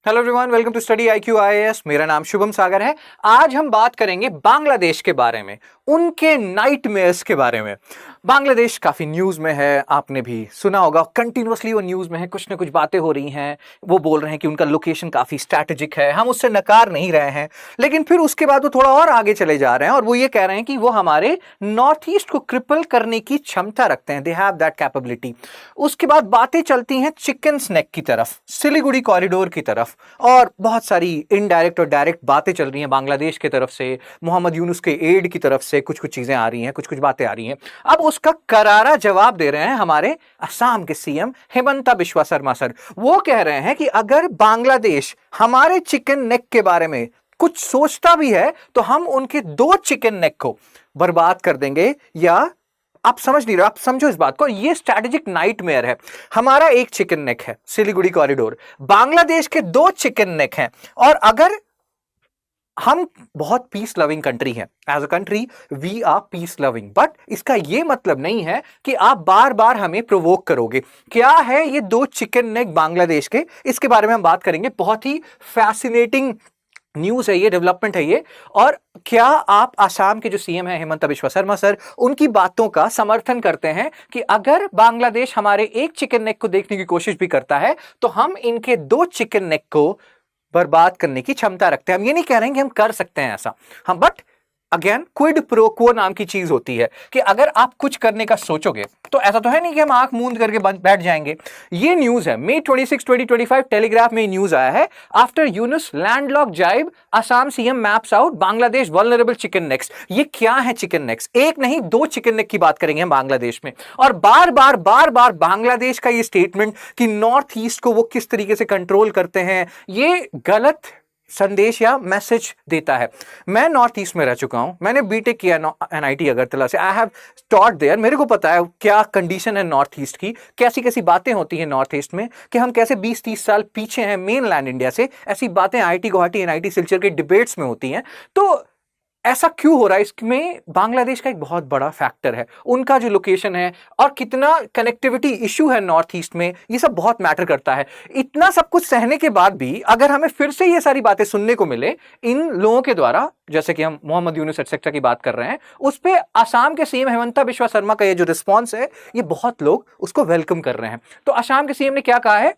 Hello everyone, welcome to study IQ IAS। मेरा नाम शुभम सागर है। आज हम बात करेंगे बांग्लादेश के बारे में, उनके नाइटमेयर्स के बारे में। बांग्लादेश काफी न्यूज में है, आपने भी सुना होगा, कंटिन्यूअसली वो न्यूज में है, कुछ ना कुछ बातें हो रही हैं। वो बोल रहे हैं कि उनका लोकेशन काफी स्ट्रैटेजिक है, हम उससे नकार नहीं रहे हैं, लेकिन फिर उसके बाद वो थोड़ा और आगे चले जा रहे हैं और वो ये कह रहे हैं कि वो हमारे नॉर्थ ईस्ट को क्रिपल करने की क्षमता रखते हैं, दे हैव दैट कैपेबिलिटी। उसके बाद बातें चलती हैं चिकन स्नैक की तरफ, सिलीगुड़ी कॉरिडोर की तरफ, और बहुत सारी इनडायरेक्ट और डायरेक्ट बातें चल रही हैं बांग्लादेश की तरफ से, मोहम्मद यूनुस के एड की तरफ से कुछ कुछ चीजें आ रही हैं, कुछ कुछ बातें आ रही हैं। अब उसका करारा जवाब दे रहे हैं हमारे असम के सीएम हिमंता बिस्वा शर्मा सर। वो कह रहे हैं कि अगर बांग्लादेश हमारे चिकन नेक के बारे में कुछ सोचता भी है तो हम उनके 2 चिकन नेक को बर्बाद कर देंगे। या आप समझ नहीं रहे, आप समझो इस बात को, ये स्ट्रैटेजिक नाइटमेयर है। हमारा एक चिकन नेक है सिलीगुड़ी कॉरिडोर, बांग्लादेश के 2 चिकन नेक हैं। और अगर हम बहुत पीस लविंग कंट्री हैं, as a country we are peace loving, but इसका यह मतलब नहीं है कि आप बार बार हमें प्रोवोक करोगे। क्या है ये 2 चिकन नेक बांग्लादेश के, इसके बारे में हम बात करेंगे। बहुत ही फैसिनेटिंग न्यूज है ये, डेवलपमेंट है ये। और क्या आप आसाम के जो सीएम है हिमंता बिस्वा शर्मा सर, उनकी बातों का समर्थन करते हैं कि अगर बांग्लादेश हमारे एक चिकन नेक को देखने की कोशिश भी करता है तो हम इनके 2 चिकन नेक को बर्बाद करने की क्षमता रखते हैं। हम ये नहीं कह रहे हैं कि हम कर सकते हैं ऐसा, हम, but again quid pro quo नाम की चीज होती है कि अगर आप कुछ करने का सोचोगे तो ऐसा तो है नहीं कि हम आंख मूंद करके बैठ जाएंगे। ये न्यूज है May 26, 2025, टेलीग्राफ में न्यूज आया है। आफ्टर यूनुस लैंडलॉक जाइब, Assam CM maps out Bangladesh vulnerable chicken next. ये क्या है चिकन नेक्स? एक नहीं 2 चिकन नेक की बात करेंगे हम बांग्लादेश में। और बार बार बांग्लादेश का ये स्टेटमेंट कि नॉर्थ ईस्ट को वो किस तरीके से कंट्रोल करते हैं, ये गलत संदेश या मैसेज देता है। मैं नॉर्थ ईस्ट में रह चुका हूं, मैंने बीटेक किया NIT अगरतला से, आई हैव टॉट देयर। मेरे को पता है क्या कंडीशन है नॉर्थ ईस्ट की, कैसी कैसी बातें होती हैं नॉर्थ ईस्ट में, कि हम कैसे 20-30 साल पीछे हैं मेन लैंड इंडिया से। ऐसी बातें IIT गुवाहाटी NIT सिलचर के डिबेट्स में होती हैं। तो ऐसा क्यों हो रहा है? इसमें बांग्लादेश का एक बहुत बड़ा फैक्टर है, उनका जो लोकेशन है और कितना कनेक्टिविटी इशू है नॉर्थ ईस्ट में, ये सब बहुत मैटर करता है। इतना सब कुछ सहने के बाद भी अगर हमें फिर से ये सारी बातें सुनने को मिले इन लोगों के द्वारा, जैसे कि हम मोहम्मद यूनुस एटसेट्रा की बात कर रहे हैं, उस पे असम के सीएम हिमंता बिस्वा शर्मा का ये जो रिस्पॉन्स है, ये बहुत लोग उसको वेलकम कर रहे हैं। तो असम के सीएम ने क्या कहा है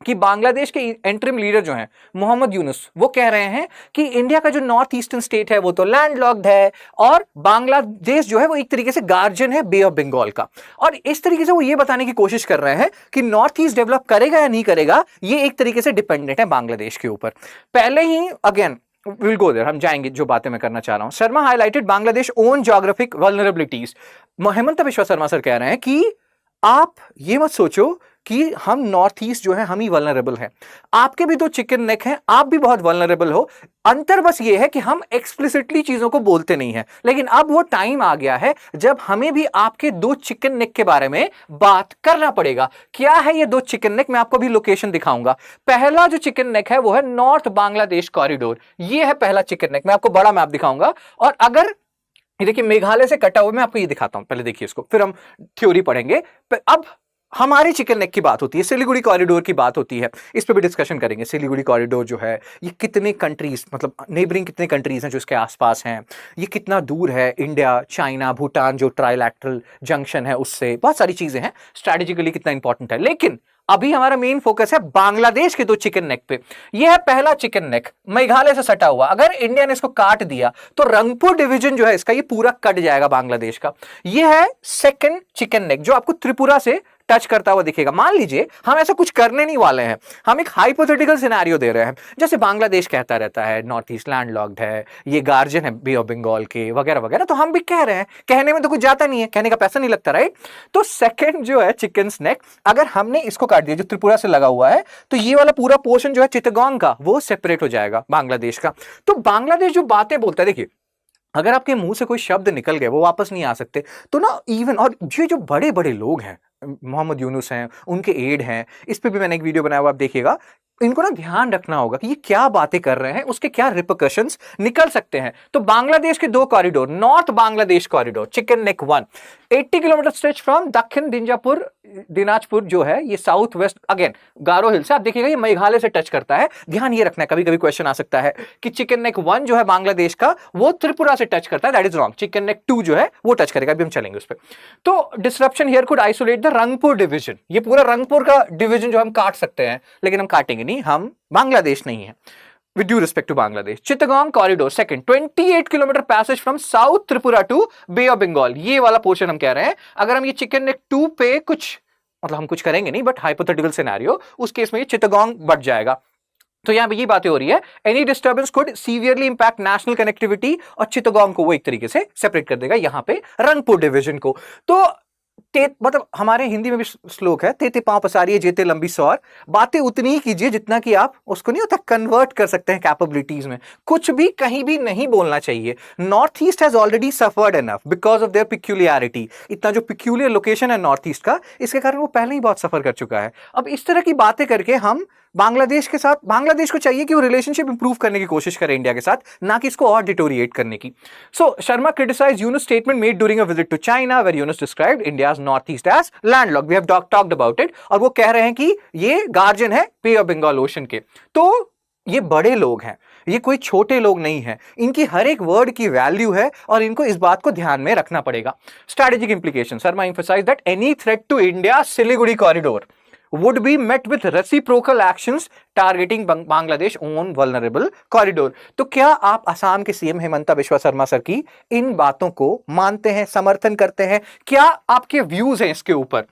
कि बांग्लादेश के इंटरिम लीडर जो हैं मोहम्मद यूनुस, वो कह रहे हैं कि इंडिया का जो नॉर्थ ईस्टर्न स्टेट है वो तो लैंडलॉक्ड है और बांग्लादेश जो है वो एक तरीके से गार्जियन है बे ऑफ बंगाल का। और इस तरीके से वो ये बताने की कोशिश कर रहे हैं कि नॉर्थ ईस्ट डेवलप करेगा या नहीं करेगा, ये एक तरीके से डिपेंडेंट है बांग्लादेश के ऊपर। पहले ही अगेन विल गो देयर, हम जाएंगे जो बातें मैं करना चाह रहा हूं। Sharma highlighted Bangladesh own geographic vulnerabilities. Himanta Biswa Sharma sir कह रहे हैं कि आप ये मत सोचो कि हम नॉर्थ ईस्ट जो है हम ही वल्नरेबल हैं, आपके भी 2 चिकन नेक हैं, आप भी बहुत वल्नरेबल हो। अंतर बस ये है कि हम एक्सप्लिसिटली चीजों को बोलते नहीं हैं, लेकिन अब वो टाइम आ गया है जब हमें भी आपके 2 चिकन नेक के बारे में बात करना पड़ेगा। क्या है ये 2 चिकन नेक? मैं आपको भी लोकेशन दिखाऊंगा। पहला जो चिकन नेक है वो है नॉर्थ बांग्लादेश कॉरिडोर, ये है पहला चिकन नेक। मैं आपको बड़ा मैप दिखाऊंगा और अगर ये देखिए मेघालय से कटा हुआ, मैं आपको ये दिखाता हूं, पहले देखिए इसको, फिर हम थ्योरी पढ़ेंगे। अब हमारी चिकन नेक की बात होती है, सिलीगुड़ी कॉरिडोर की बात होती है, इस पे भी डिस्कशन करेंगे। सिलीगुड़ी कॉरिडोर जो है ये कितने कंट्रीज, मतलब नेबरिंग कितने कंट्रीज हैं जो इसके आसपास हैं, ये कितना दूर है इंडिया, चाइना, भूटान जो ट्राइलैटरल जंक्शन है उससे, बहुत सारी चीजें हैं, स्ट्रैटेजिकली कितना इंपॉर्टेंट है। लेकिन अभी हमारा मेन फोकस है बांग्लादेश के 2 चिकन नेक पे। यह है पहला चिकन नेक, मेघालय से सटा हुआ। अगर इंडिया ने इसको काट दिया तो रंगपुर डिवीजन जो है इसका ये पूरा कट जाएगा बांग्लादेश का। यह है सेकंड चिकन नेक जो आपको त्रिपुरा से टच करता हुआ दिखेगा। मान लीजिए हम ऐसा कुछ करने नहीं वाले हैं, हम एक हाइपोथेटिकल सिनेरियो दे रहे हैं, जैसे बांग्लादेश कहता रहता है नॉर्थ ईस्ट लैंडलॉक्ड है, ये गार्जियन है बे ऑफ बंगाल के, वगैरह वगैरह। तो हम भी कह रहे हैं, कहने में तो कुछ जाता नहीं है, कहने का पैसा नहीं लगता, राइट? तो सेकंड जो है चिकन स्नैक, अगर हमने इसको काट दिया जो त्रिपुरा से लगा हुआ है, तो ये वाला पूरा पोर्शन जो है चिटगांग का वो सेपरेट हो जाएगा बांग्लादेश का। तो बांग्लादेश जो बातें बोलता है, देखिए अगर आपके मुंह से कोई शब्द निकल गए वो वापस नहीं आ सकते। तो ना इवन, और ये जो बड़े बड़े लोग हैं, मोहम्मद यूनुस हैं, उनके एड हैं, इस पे भी मैंने एक वीडियो बनाया हुआ, आप देखिएगा। इनको ना ध्यान रखना होगा कि ये क्या बातें कर रहे हैं, उसके क्या रिपरकशंस निकल सकते हैं। तो बांग्लादेश के दो corridor, north Bangladesh corridor chicken neck 1 80 kilometre stretch from दक्षिण दिनाजपुर जो है ये साउथ वेस्ट अगेन गारो हिल से, आप देखिएगा ये मेघालय से टच करता है। ध्यान ये रखना है, कभी कभी क्वेश्चन आ सकता है कि चिकन नेक 1 जो है बांग्लादेश का वो त्रिपुरा से टच करता है, that is wrong. Chicken neck 2 जो है वो टच करेगा, अभी हम चलेंगे उस पर। तो disruption here could isolate the Rangpur division, ये पूरा रंगपुर का डिवीजन जो हम काट सकते हैं, लेकिन हम काटेंगे नहीं, हम बांग्लादेश नहीं है। With due respect to Bangladesh, Chittagong corridor second 28 kilometre passage from south Tripura to bay of Bengal, ये वाला पोर्शन हम कह रहे हैं। अगर हम ये चिकन नेक 2 पे कुछ मतलब हम कुछ करेंगे नहीं, बट हाइपोथेटिकल सिनेरियो, उस केस में ये चित्तगोंग बढ़ जाएगा। तो यहां पे ये बातें हो रही है, any disturbance could severely impact national connectivity, और चित्तगोंग को वो एक तरीके से सेपरेट कर देगा यहां पे रंगपुर डिवीजन को। तो मतलब हमारे हिंदी में भी श्लोक है, तेते पांव पसारिए जेते लंबी सौर, बातें उतनी ही कीजिए जितना कि आप उसको नहीं होता कन्वर्ट कर सकते हैं कैपेबिलिटीज में। कुछ भी कहीं भी नहीं बोलना चाहिए। North east has already suffered enough because of their peculiarity, इतना जो पिक्यूलियर लोकेशन है नॉर्थ ईस्ट का, इसके कारण वो पहले ही बहुत सफर कर चुका है। अब इस तरह की बातें करके हम बांग्लादेश के साथ, बांग्लादेश को चाहिए कि वो रिलेशनशिप इंप्रूव करने की कोशिश करे इंडिया के साथ, ना कि इसको और डिटोरिएट करने की। So Sharma criticize Yunus statement made during a visit to China where Yunus described India's north east as landlocked, we have talked about it, और वो कह रहे हैं कि ये गार्जियन है बे ऑफ बंगाल ओशन के। तो ये बड़े लोग हैं, ये कोई छोटे लोग नहीं है, इनकी हर एक वर्ड की वैल्यू है और इनको इस बात को ध्यान में रखना पड़ेगा। Strategic implication, Sharma emphasized that any threat to India Siliguri corridor would be met with reciprocal actions targeting Bangladesh own vulnerable corridor। तो क्या आप असम के सीएम हेमंता बिश्वा शर्मा सर की इन बातों को मानते हैं, समर्थन करते हैं? क्या आपके व्यूज हैं इसके ऊपर?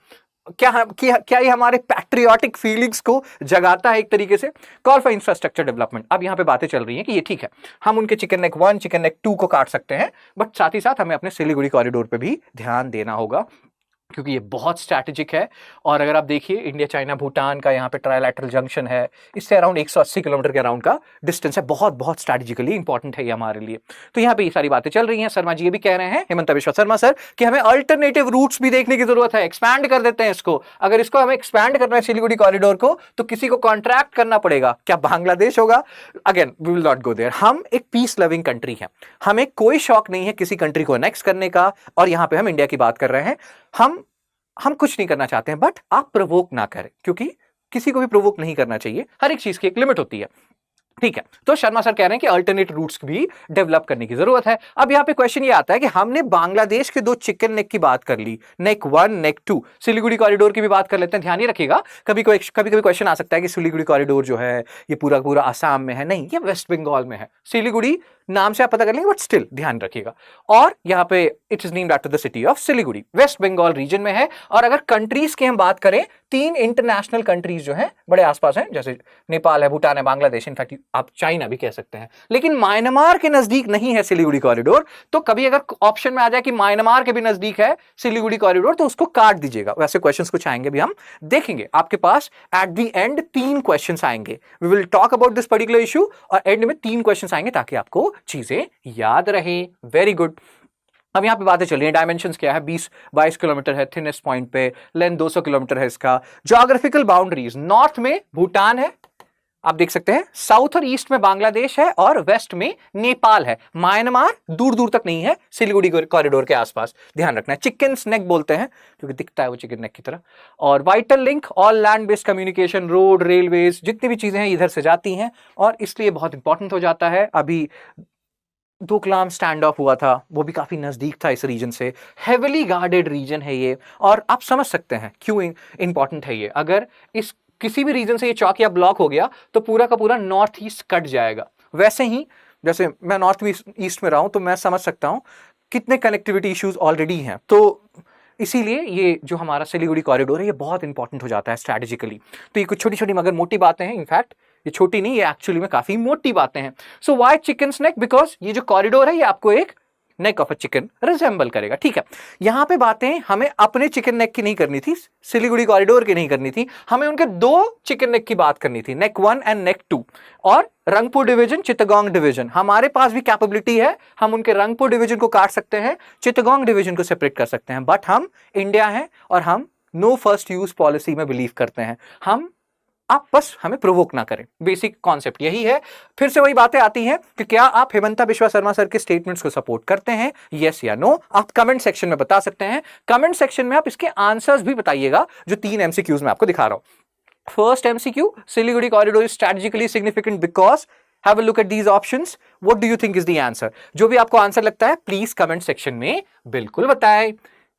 क्या ये हमारे पैट्रियोटिक फीलिंग्स को जगाता है एक तरीके से? कॉल फॉर इंफ्रास्ट्रक्चर डेवलपमेंट, अब यहां पे बातें चल रही हैं कि ये ठीक है, हम उनके चिकन नेक 1 चिकन नेक 2 को काट सकते हैं, बट साथ ही साथ हमें अपने सिलीगुड़ी कॉरिडोर पे भी ध्यान देना होगा, क्योंकि ये बहुत स्ट्रैटेजिक है। और अगर आप देखिए इंडिया चाइना भूटान का यहाँ पे ट्राइलैटरल जंक्शन है, इससे अराउंड 180 किलोमीटर के अराउंड का डिस्टेंस है, बहुत बहुत स्ट्रैटेजिकली इंपॉर्टेंट है ये हमारे लिए। तो यहाँ पे ये सारी बातें चल रही हैं। शर्मा जी ये भी कह रहे हैं, हेमंता बिश्वा शर्मा सर, कि हमें अल्टरनेटिव रूट्स भी देखने की जरूरत है, एक्सपैंड कर देते हैं इसको। अगर इसको हमें एक्सपैंड करना है सिलीगुड़ी कॉरिडोर को, तो किसी को कॉन्ट्रैक्ट करना पड़ेगा। क्या बांग्लादेश होगा? Again we will not go there. हम एक पीस लविंग कंट्री है, हमें कोई शौक नहीं है किसी कंट्री को अनेक्स करने का, और यहाँ पे हम इंडिया की बात कर रहे हैं। हम कुछ नहीं करना चाहते हैं, बट आप प्रोवोक ना करें, क्योंकि किसी को भी प्रोवोक नहीं करना चाहिए, हर एक चीज की एक लिमिट होती है, ठीक है। तो शर्मा सर कह रहे हैं कि अल्टरनेट रूट्स भी डेवलप करने की जरूरत है। अब यहाँ पे क्वेश्चन ये आता है कि हमने बांग्लादेश के दो चिकन नेक की बात कर ली, नेक 1 नेक 2, सिलीगुड़ी कॉरिडोर की भी बात कर लेते हैं। ध्यान ही रखिएगा, कभी कभी क्वेश्चन आ सकता है कि सिलीगुड़ी कॉरिडोर जो है ये पूरा पूरा आसाम में है, नहीं, ये वेस्ट बंगाल में है। सिलीगुड़ी नाम से आप पता कर लेंगे, बट स्टिल ध्यान रखिएगा। और यहाँ पे it is named after the city of Siliguri, West Bengal region में है। और अगर कंट्रीज की हम बात करें, 3 इंटरनेशनल कंट्रीज जो हैं बड़े आसपास हैं, जैसे नेपाल है, भूटान है, बांग्लादेश, इनफैक्ट आप चाइना भी कह सकते हैं। लेकिन म्यांमार के नजदीक नहीं है सिलीगुड़ी कॉरिडोर। तो कभी अगर ऑप्शन में आ जाए कि म्यांमार के भी नजदीक है सिलीगुड़ी कॉरिडोर, तो उसको काट दीजिएगा। वैसे क्वेश्चंस कुछ आएंगे भी, हम देखेंगे। आपके पास एट द एंड 3 क्वेश्चंस आएंगे, we will talk about this particular issue, और एंड में 3 क्वेश्चंस आएंगे ताकि आपको चीजें याद रहे। Very good. अब यहां पे बातें चल रही है, डायमेंशंस क्या है, 20-22 किलोमीटर है थिनेस्ट पॉइंट पे, लेंथ 200 किलोमीटर है इसका। ज्योग्राफिकल बाउंड्रीज, नॉर्थ में भूटान है, आप देख सकते हैं, साउथ और ईस्ट में बांग्लादेश है, और वेस्ट में नेपाल है। म्यांमार दूर दूर तक नहीं है सिलीगुड़ी कॉरिडोर के आसपास, ध्यान रखना है। चिकन स्नेक बोलते हैं क्योंकि दिखता है वो चिकन नेक की तरह। और vital link, all land based communication, road, railways, जितनी भी चीजें हैं इधर से जाती हैं, और इसलिए बहुत इंपॉर्टेंट हो जाता है। अभी डोकलाम स्टैंड ऑफ हुआ था, वो भी काफी नजदीक था इस रीजन से, हेविली गार्डेड रीजन है ये, और आप समझ सकते हैं क्यों इंपॉर्टेंट है ये। अगर इस किसी भी रीजन से ये चौक या ब्लॉक हो गया तो पूरा का पूरा नॉर्थ ईस्ट कट जाएगा। वैसे ही जैसे मैं नॉर्थ ईस्ट में रहा हूं, तो मैं समझ सकता हूं कितने कनेक्टिविटी इश्यूज ऑलरेडी हैं। तो इसीलिए ये जो हमारा सिलीगुड़ी कॉरिडोर है ये बहुत इंपॉर्टेंट हो जाता है स्ट्रैटेजिकली। तो ये कुछ छोटी छोटी मगर मोटी बातें हैं, इनफैक्ट ये छोटी नहीं, ये एक्चुअली में काफी मोटी बातें हैं। So why chicken snack? Because ये जो कॉरिडोर है ये आपको एक neck of a chicken resemble करेगा, ठीक है। यहां पे बातें हमें अपने चिकन नेक की नहीं करनी थी, सिलीगुड़ी कॉरिडोर की नहीं करनी थी, हमें उनके 2 चिकन नेक की बात करनी थी, नेक 1 एंड नेक 2। और रंगपुर डिवीजन, चित्तगोंग डिवीजन, हमारे पास भी कैपेबिलिटी है, हम उनके रंगपुर डिवीजन को काट सकते हैं, चित्तगोंग डिवीजन को सेपरेट कर सकते हैं। बट हम इंडिया हैं और हम नो फर्स्ट यूज पॉलिसी में बिलीव करते हैं। हम आप बस हमें प्रोवोक ना करें, बेसिक कॉन्सेप्ट यही है। फिर से वही बातें आती हैं कि क्या आप हेमंता बिश्वा शर्मा सर के स्टेटमेंट्स को सपोर्ट करते हैं, यस या नो? आप कमेंट सेक्शन में बता सकते हैं। कमेंट सेक्शन में आप इसके आंसर्स भी बताइएगा जो 3 एमसीक्यूज में आपको दिखा रहा हूं। First MCQ, Siliguri corridor is strategically significant because, have a look at these options, what do you think is the answer? जो भी आपको आंसर लगता है प्लीज कमेंट सेक्शन में बिल्कुल बताएं।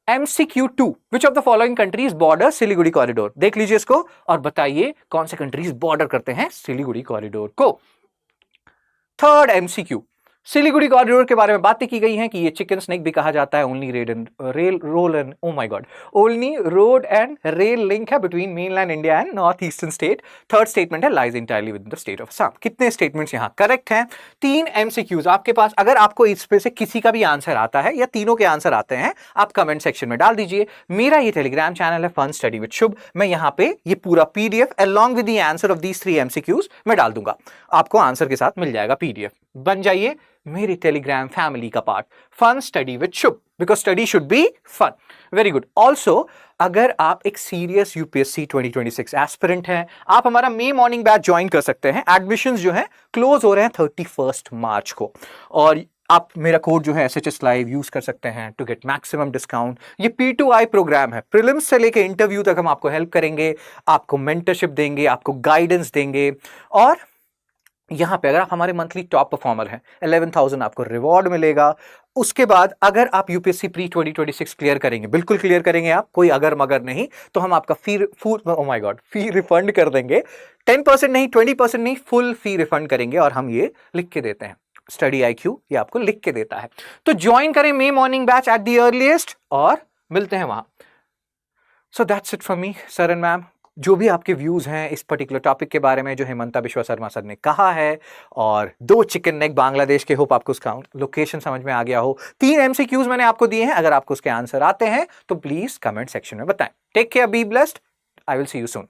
MCQ2, which of the following countries border Siliguri corridor? देख लीजिए इसको और बताइए कौन से कंट्रीज बॉर्डर करते हैं सिलीगुड़ी कॉरिडोर को। थर्ड MCQ, सिलीगुड़ी कॉरिडोर के बारे में बातें की गई हैं कि ये चिकन स्नेक भी कहा जाता है। Only road and rail link है between mainland India and north eastern state. Third statement है lies entirely with the state of Assam. कितने स्टेटमेंट्स यहाँ करेक्ट हैं? 3 MCQs आपके पास। अगर आपको इसमें से किसी का भी आंसर आता है या तीनों के आंसर आते हैं, आप कमेंट सेक्शन में डाल दीजिए। मेरा ये टेलीग्राम चैनल है फन स्टडी विद शुभ, मैं यहाँ पे ये पूरा PDF along with the answer of these 3 MCQs मैं डाल दूंगा, आपको आंसर के साथ मिल जाएगा PDF। बन जाइए मेरी टेलीग्राम फैमिली का part, fun study with Shubh, because study should be fun. Very good. Also अगर आप एक सीरियस UPSC 2026 एस्पिरेंट हैं, आप हमारा मे मॉर्निंग बैच ज्वाइन कर सकते हैं। एडमिशंस जो है क्लोज हो रहे हैं 31 मार्च को, और आप मेरा कोड जो है SHS लाइव यूज कर सकते हैं टू गेट मैक्सिमम डिस्काउंट। ये P2I प्रोग्राम है, प्रीलिम्स से लेके इंटरव्यू तक हम आपको हेल्प करेंगे, आपको मेंटरशिप देंगे, आपको गाइडेंस देंगे। और यहां पे अगर आप हमारे मंथली टॉप परफॉर्मर हैं, 11,000 आपको रिवॉर्ड मिलेगा। उसके बाद अगर आप UPSC प्री 2026 क्लियर करेंगे, बिल्कुल क्लियर करेंगे आप, कोई अगर मगर नहीं, तो हम आपका फी रिफंड कर देंगे। 10% नहीं, 20% नहीं, फुल फी रिफंड करेंगे और हम ये लिख के देते हैं। स्टडी IQ ये आपको लिख के देता है। तो ज्वाइन करें my morning batch at the earliest और मिलते हैं वहां। So that's it from me sir and ma'am. जो भी आपके व्यूज हैं इस पर्टिकुलर टॉपिक के बारे में जो हेमंता बिश्वा शर्मा सर ने कहा है, और 2 चिकन नेक बांग्लादेश के, होप आपको उसका लोकेशन समझ में आ गया हो। 3 MCQs मैंने आपको दिए हैं, अगर आपको उसके आंसर आते हैं तो प्लीज कमेंट सेक्शन में बताएं। Take care, be blessed, I will see you soon.